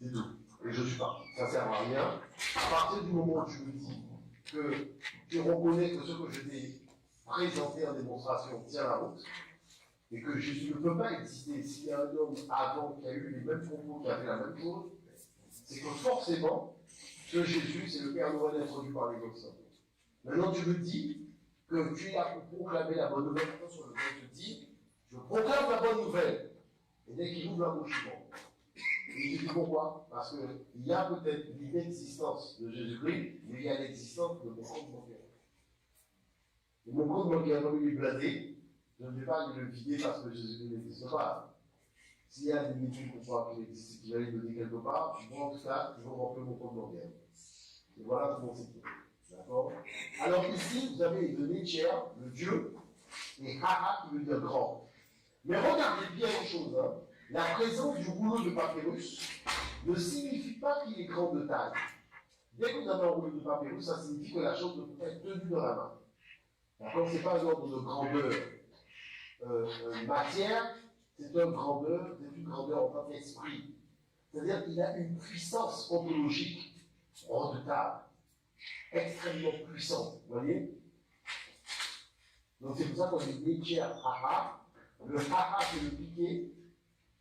C'est tout. Et je suis parti. Ça ne sert à rien. À partir du moment où tu me dis que tu reconnais que ce que je t'ai présenté en démonstration tient la route, et que Jésus ne peut pas exister s'il y a un homme avant qui a eu les mêmes propos, qui a fait la même chose, c'est que forcément, ce Jésus, c'est le Père Noël introduit par les autres. Maintenant, tu me dis que tu es là pour proclamer la bonne nouvelle. Sur le point, tu te dis, je proclame la bonne nouvelle. Et dès qu'il ouvre la bouche, il monte. Et il dit pourquoi? Parce qu'il y a peut-être l'inexistence de Jésus-Christ, mais il y a l'existence de mon compte bancaire. Et mon compte bancaire, comme il est blasé, je ne vais pas le vider parce que Jésus-Christ n'existe pas. S'il y a des études pour voir qu'il existe, qu'il va les donner quelque part, je vois en tout cas, ils vont remplir mon compte bancaire. Et voilà tout mon secret. D'accord? Alors ici, vous avez le Netcher, le Dieu, et Haha qui veut dire grand. Mais regardez bien une chose, hein. La présence du rouleau de papyrus ne signifie pas qu'il est grand de taille. Dès que vous avez un rouleau de papyrus, ça signifie que la chose ne peut pas être tenue dans la main. D'accord? Ce n'est pas un ordre de grandeur matière, c'est une grandeur en tant qu'esprit. C'est-à-dire qu'il a une puissance ontologique redoutable, extrêmement puissante. Vous voyez? Donc c'est pour ça qu'on dit Netcher Haha. Le Haha, c'est le piqué.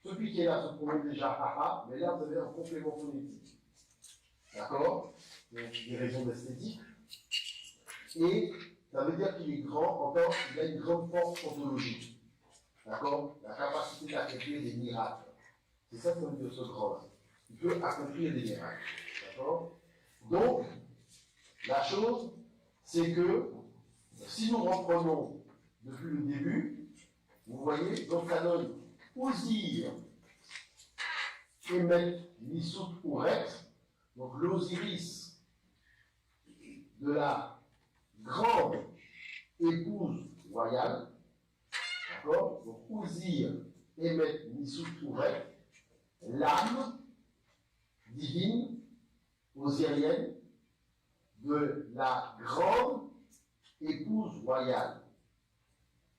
Ce piqué-là se prononce déjà Haha, mais là vous avez un complément phonétique. D'accord? Donc des raisons d'esthétique. Et ça veut dire qu'il est grand, encore, il a une grande force ontologique. D'accord? La capacité d'accomplir des miracles. C'est ça que veut dire ce grand-là. Il peut accomplir des miracles. D'accord? Donc, la chose, c'est que si nous reprenons depuis le début, vous voyez, donc ça donne Osir, Emet, Nisut, Ouret, donc l'Osiris de la grande épouse royale, d'accord? Donc Osir, Emet, Nisut, Ouret, l'âme divine, osirienne, de la grande épouse royale,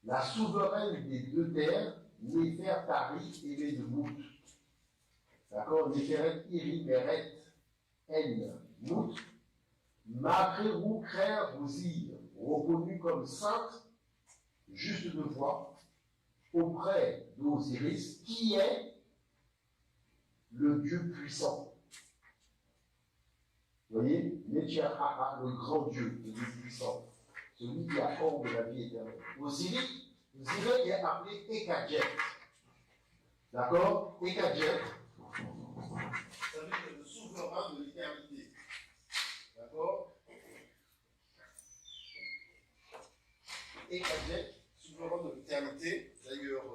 la souveraine des deux terres, Néfertari et Médemout. D'accord? Néferet, Iri, Meret, En, Mout, Makrérou, Krère, Osir, reconnue comme sainte, juste de foi, auprès d'Osiris, qui est le Dieu puissant. Vous voyez? Netcheraha, le grand Dieu, le Dieu puissant, celui qui accorde la vie éternelle. Osiris est appelé Ekadjet. D'accord? Ekadjet, ça veut dire le souverain de l'éternité. D'accord? Ekadjet, souverain de l'éternité. D'ailleurs,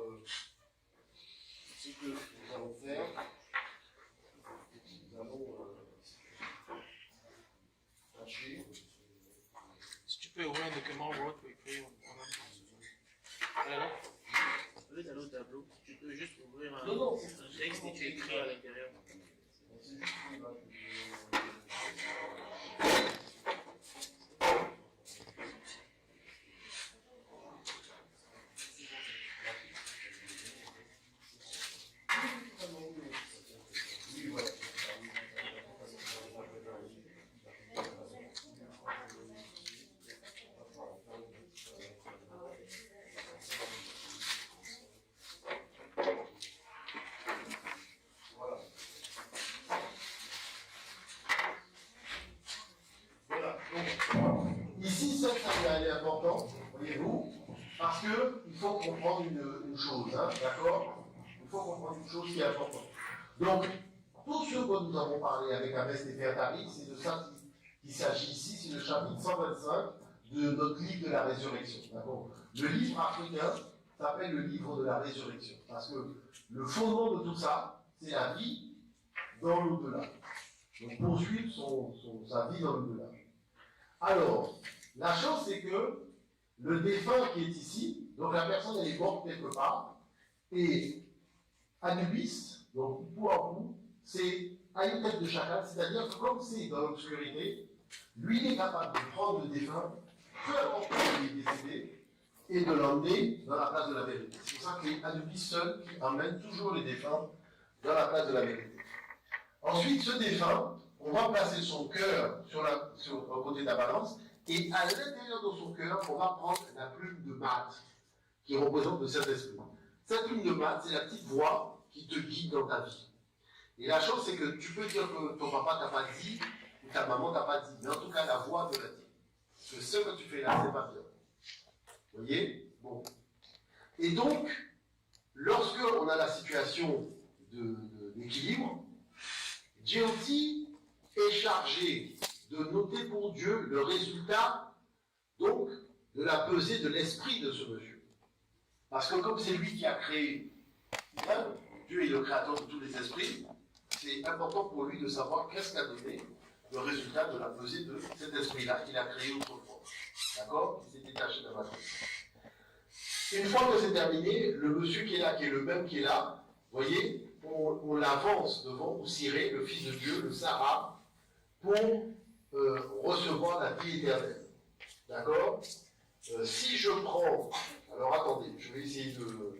ce que nous allons faire, nous allons tâcher. Si tu peux ouvrir un document Word pour écrire en même temps. Voilà. Au lieu d'aller au tableau, tu peux juste ouvrir un texte et tu écris à l'intérieur. Elle est importante, voyez-vous, parce qu'il faut comprendre une chose, hein, d'accord? Il faut comprendre une chose qui est importante. Donc, tout ce que nous avons parlé avec Abès Néfertari, c'est de ça qu'il s'agit ici, c'est le chapitre 125 de notre livre de la résurrection, d'accord? Le livre africain s'appelle le livre de la résurrection, parce que le fondement de tout ça, c'est la vie dans l'au-delà. Donc, poursuivre sa vie dans l'au-delà. Alors, la chose, c'est que le défunt qui est ici, donc la personne, elle est morte quelque part, et Anubis, donc coup à coup, c'est à une tête de chacal, c'est-à-dire que comme c'est dans l'obscurité, lui, il est capable de prendre le défunt, peu importe où il est décédé, et de l'emmener dans la place de la vérité. C'est pour ça que c'est Anubis seul qui emmène toujours les défunts dans la place de la vérité. Ensuite, ce défunt, on va placer son cœur sur au côté de la balance, et à l'intérieur de son cœur, on va prendre la plume de Maat, qui représente le Saint-Esprit. Cette plume de Maat, c'est la petite voix qui te guide dans ta vie. Et la chose, c'est que tu peux dire que ton papa t'a pas dit, ou ta maman t'a pas dit, mais en tout cas, la voix te l'a dit. Que ce que tu fais là, c'est pas bien. Vous voyez? Bon. Et donc, lorsque on a la situation d'équilibre, Djéoti est chargé de noter pour Dieu le résultat, donc, de la pesée de l'esprit de ce monsieur. Parce que comme c'est lui qui a créé l'œuvre, Dieu est le créateur de tous les esprits, c'est important pour lui de savoir qu'est-ce qu'a donné le résultat de la pesée de cet esprit-là qu'il a créé autrefois. D'accord? Il s'est détaché de la matrice. Une fois que c'est terminé, le monsieur qui est là, qui est le même qui est là, vous voyez, on l'avance devant Oussiré, le Fils de Dieu, le Sarah, pour recevoir la vie éternelle. D'accord? Si je prends... Alors attendez, je vais essayer de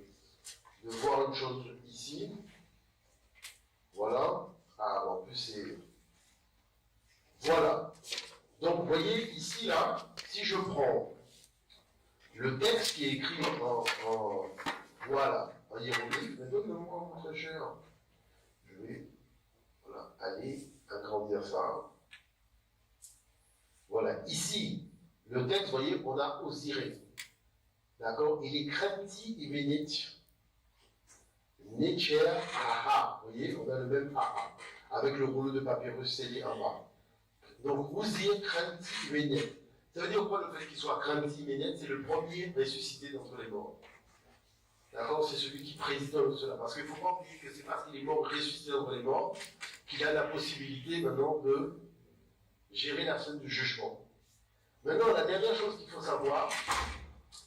voir une chose ici. Voilà. Ah, en plus c'est... Voilà. Donc vous voyez, ici, là, si je prends le texte qui est écrit voilà, en hiéroglyphe, mais donne-moi mon très cher. Je vais aller agrandir ça. Voilà, ici, le texte, vous voyez, on a Osiré. D'accord? Il est Krenti et Vénéti. Netcher, Aha. Vous voyez, on a le même Aha. Avec le rouleau de papyrus scellé en bas. Donc, Ouzir, Krenti, Vénéti. Ça veut dire quoi le fait qu'il soit Krenti, Vénéti? C'est le premier ressuscité d'entre les morts. D'accord? C'est celui qui préside cela. Parce qu'il ne faut pas oublier que c'est parce qu'il est mort, ressuscité d'entre les morts, qu'il a la possibilité maintenant de gérer la scène du jugement. Maintenant, la dernière chose qu'il faut savoir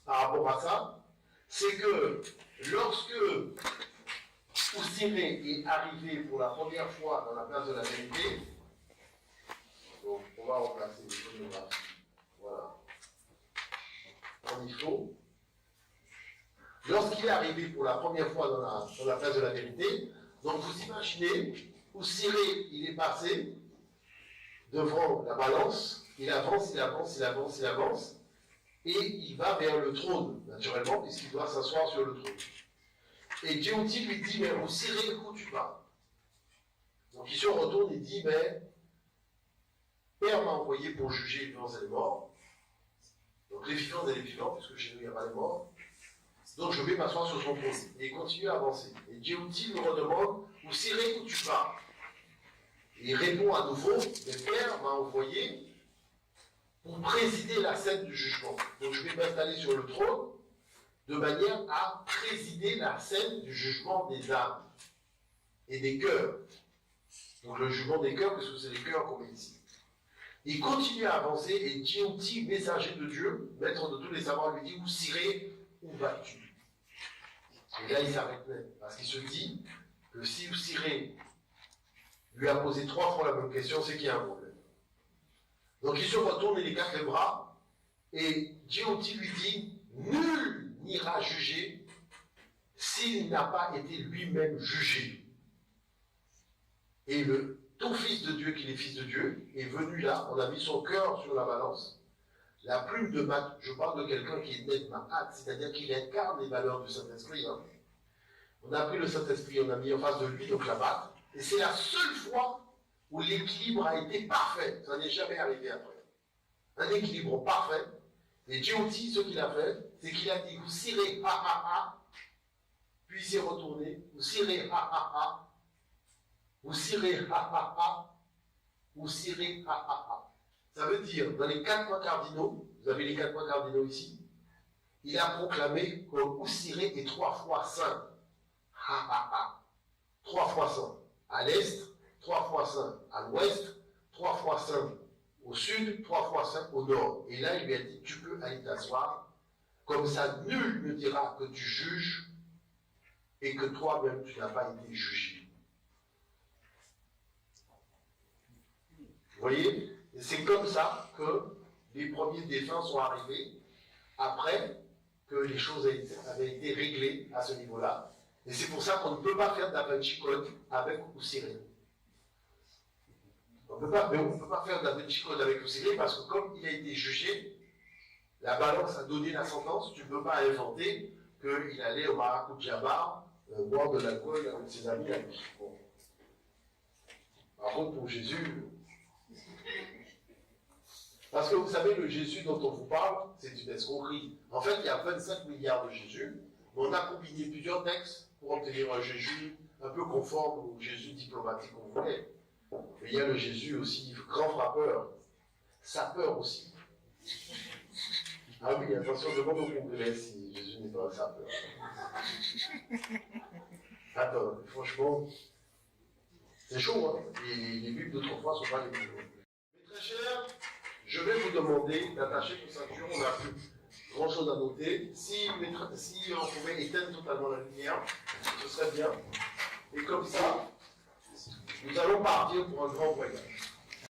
par rapport à ça, c'est que lorsque Oussiré est arrivé pour la première fois dans la place de la vérité, donc on va remplacer les photographies. Voilà. Comme il faut. Lorsqu'il est arrivé pour la première fois dans la place de la vérité, donc vous imaginez, Oussiré, il est passé devant la balance, il avance, il avance, il avance, il avance, et il va vers le trône, naturellement, puisqu'il doit s'asseoir sur le trône. Et Djéhouti lui dit, mais Oussiré, où tu vas? Donc il se retourne et dit, mais Père m'a envoyé pour juger les vivants et les morts. Donc les vivants et les vivants, puisque chez nous il n'y a pas les morts. Donc je vais m'asseoir sur son trône. Et il continue à avancer. Et Djéhouti lui redemande, Oussiré, où tu vas? Et il répond à nouveau, mais Père m'a envoyé pour présider la scène du jugement. Donc je vais m'installer sur le trône de manière à présider la scène du jugement des âmes et des cœurs. Donc le jugement des cœurs, parce que c'est les cœurs qu'on met ici. Il continue à avancer et Djéhouti, messager de Dieu, maître de tous les savoirs, lui dit, Oussiré, où vas-tu? Et là il s'arrête net, parce qu'il se dit que si Oussiré lui a posé 3 fois la même question, c'est qu'il y a un problème. Donc il se retourne et il écarte les bras, et Djéhouti lui dit, nul n'ira juger s'il n'a pas été lui-même jugé. Et ton fils de Dieu, qu'il est fils de Dieu, est venu là, on a mis son cœur sur la balance, la plume de Matt, je parle de quelqu'un qui est net Mahat, c'est-à-dire qu'il incarne les valeurs du Saint-Esprit. Hein. On a pris le Saint-Esprit, on a mis en face de lui, donc la Matt, et c'est la seule fois où l'équilibre a été parfait. Ça n'est jamais arrivé après. Un équilibre parfait. Et Djéhouti, ce qu'il a fait, c'est qu'il a dit, Oussiré, ha ha ha, puis il s'est retourné, Oussiré, ha ha ha, Oussiré, ha ha ha, Oussiré, ha ha ha. Ça veut dire, dans les 4 points cardinaux, vous avez les 4 points cardinaux ici, il a proclamé que Oussiré est 3 fois saint. Ha ha ha. 3 fois saint. À l'est, 3 fois saint. À l'ouest, 3 fois saint. Au sud, 3 fois saint au nord. Et là, il lui a dit, tu peux aller t'asseoir. Comme ça, nul ne dira que tu juges et que toi-même, tu n'as pas été jugé. Vous voyez? Et c'est comme ça que les premiers défunts sont arrivés après que les choses avaient été réglées à ce niveau-là. Et c'est pour ça qu'on ne peut pas faire d'Abenchikot avec Oussiré. On ne peut pas faire d'Abenchikot avec Oussiré parce que comme il a été jugé, la balance a donné la sentence, tu ne peux pas inventer qu'il allait au Maracoudjabar boire de l'alcool avec ses amis. Bon. Par contre, pour Jésus... Parce que vous savez, le Jésus dont on vous parle, c'est une escroquerie. En fait, il y a 25 milliards de Jésus, mais on a combiné plusieurs textes pour obtenir un Jésus un peu conforme au Jésus diplomatique qu'on voulait. Mais il y a le Jésus aussi, grand frappeur, sapeur aussi. Ah oui, attention, demande au Congrès si Jésus n'est pas un sapeur. Attends, franchement, c'est chaud, hein. Les Bibles d'autrefois ne sont pas les plus chaudes. Mais très cher, je vais vous demander d'attacher vos ceintures. On n'a plus grand chose à noter. Si on pouvait éteindre totalement la lumière, ce serait bien. Et comme ça, nous allons partir pour un grand voyage.